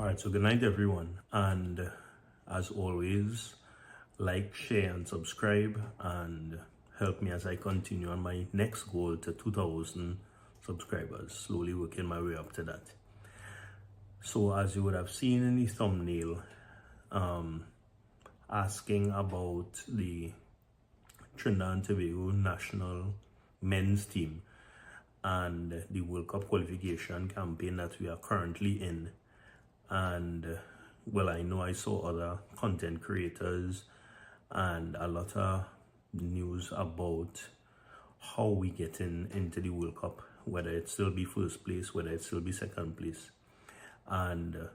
All right, so good night, everyone. And as always, like, share, and subscribe, and help me as I continue on my next goal to 2,000 subscribers, slowly working my way up to that. So, as you would have seen in the thumbnail, asking about the Trinidad and Tobago national men's team and the World Cup qualification campaign that we are currently in. And well, I know I saw other content creators and a lot of news about how we get into the World Cup, whether it still be first place, whether it still be second place. And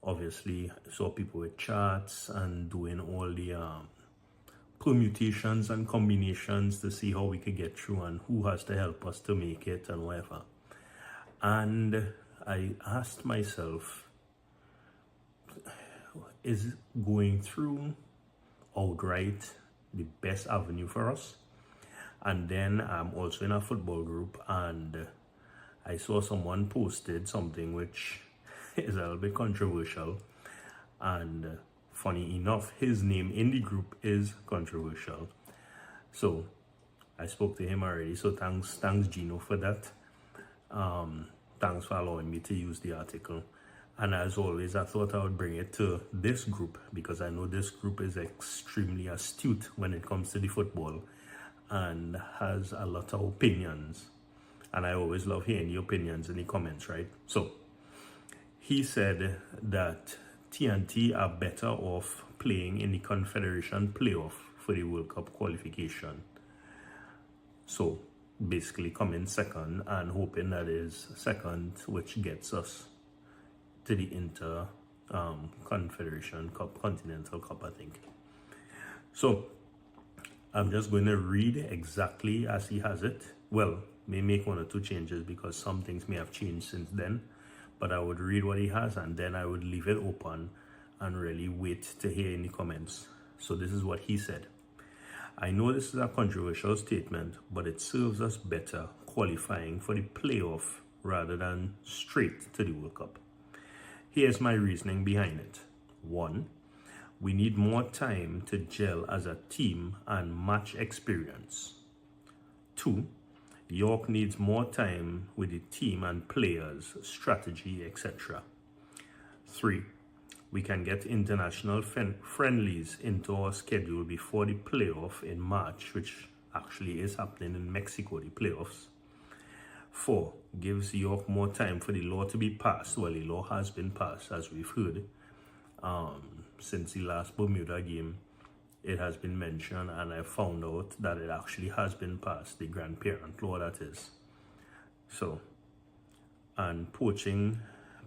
obviously I saw people with charts and doing all the permutations and combinations to see how we could get through and who has to help us to make it and whatever. And I asked myself, is going through outright the best avenue for us? And then I'm also in a football group, and I saw someone posted something which is a little bit controversial, and funny enough, his name in the group is controversial. So I spoke to him already, so thanks Gino for that. Thanks for allowing me to use the article. And as always, I thought I would bring it to this group because I know this group is extremely astute when it comes to the football and has a lot of opinions. And I always love hearing the opinions in the comments, right? So he said that TNT are better off playing in the Confederation playoff for the World Cup qualification. So basically coming second and hoping that is second, which gets us to the Confederation Cup, Continental Cup, I think. So I'm just going to read exactly as he has it. Well, may make one or two changes because some things may have changed since then, but I would read what he has and then I would leave it open and really wait to hear any comments. So this is what he said. I know this is a controversial statement, but it serves us better qualifying for the playoff rather than straight to the World Cup. Here's my reasoning behind it. 1, we need more time to gel as a team and match experience. 2, York needs more time with the team and players, strategy, etc. 3, we can get international friendlies into our schedule before the playoff in March, which actually is happening in Mexico, the playoffs. 4, gives York more time for the law to be passed. Well, the law has been passed, as we've heard. Since the last Bermuda game, it has been mentioned, and I found out that it actually has been passed, the grandparent law, that is. So, and poaching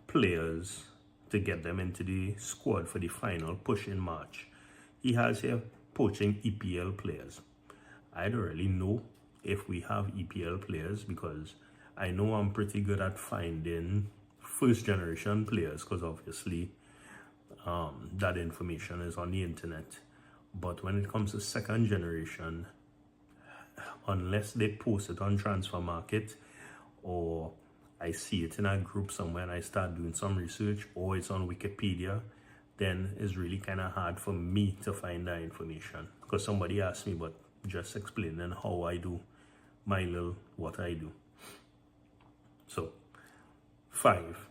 players to get them into the squad for the final push in March. He has here poaching EPL players. I don't really know if we have EPL players because I know I'm pretty good at finding first generation players because obviously that information is on the internet. But when it comes to second generation, unless they post it on Transfer Market or I see it in a group somewhere and I start doing some research or it's on Wikipedia, then it's really kind of hard for me to find that information because somebody asked me, but just explaining how I do my little what I do. So 5,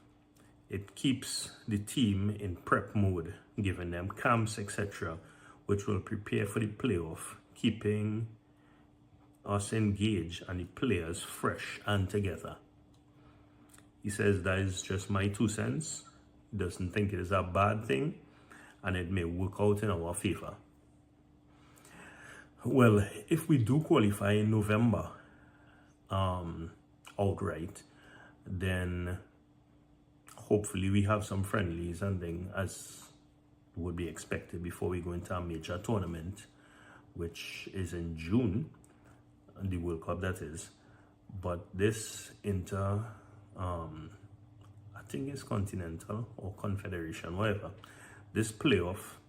it keeps the team in prep mode, giving them camps, etc., which will prepare for the playoff, keeping us engaged and the players fresh and together. He says that is just my 2 cents. He doesn't think it is a bad thing and it may work out in our favor. Well, if we do qualify in November outright, then hopefully we have some friendlies and things as would be expected before we go into a major tournament, which is in June, the World Cup that is. But this I think it's Continental or Confederation, whatever, this playoff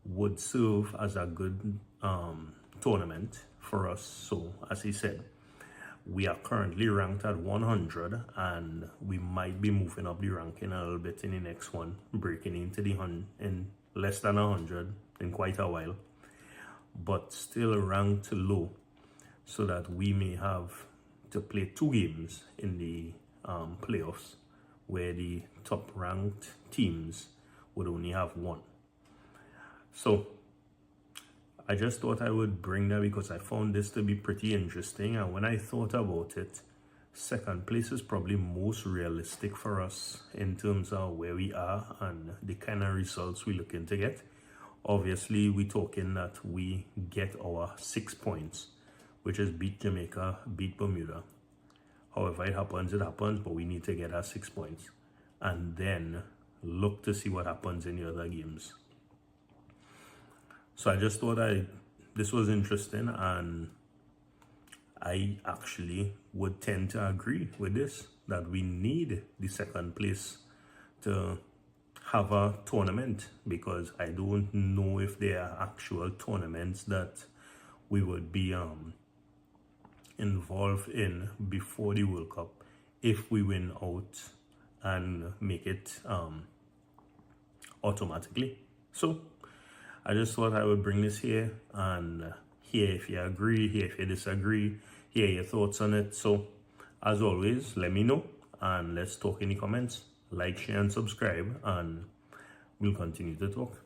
would serve as a good tournament for us. So as he said, We are currently ranked at 100, and we might be moving up the ranking a little bit in the next one, breaking into the in less than 100 in quite a while, but still ranked low, so that we may have to play 2 games in the playoffs, where the top ranked teams would only have 1. So I just thought I would bring that because I found this to be pretty interesting, and when I thought about it, second place is probably most realistic for us in terms of where we are and the kind of results we're looking to get. Obviously, we're talking that we get our 6 points, which is beat Jamaica, beat Bermuda. However it happens, but we need to get our 6 points and then look to see what happens in the other games. So I just thought this was interesting, and I actually would tend to agree with this, that we need the second place to have a tournament, because I don't know if there are actual tournaments that we would be involved in before the World Cup if we win out and make it automatically. So I just thought I would bring this here and hear if you agree, hear if you disagree, hear your thoughts on it. So as always, let me know and let's talk in the comments. Like, share and subscribe, and we'll continue to talk.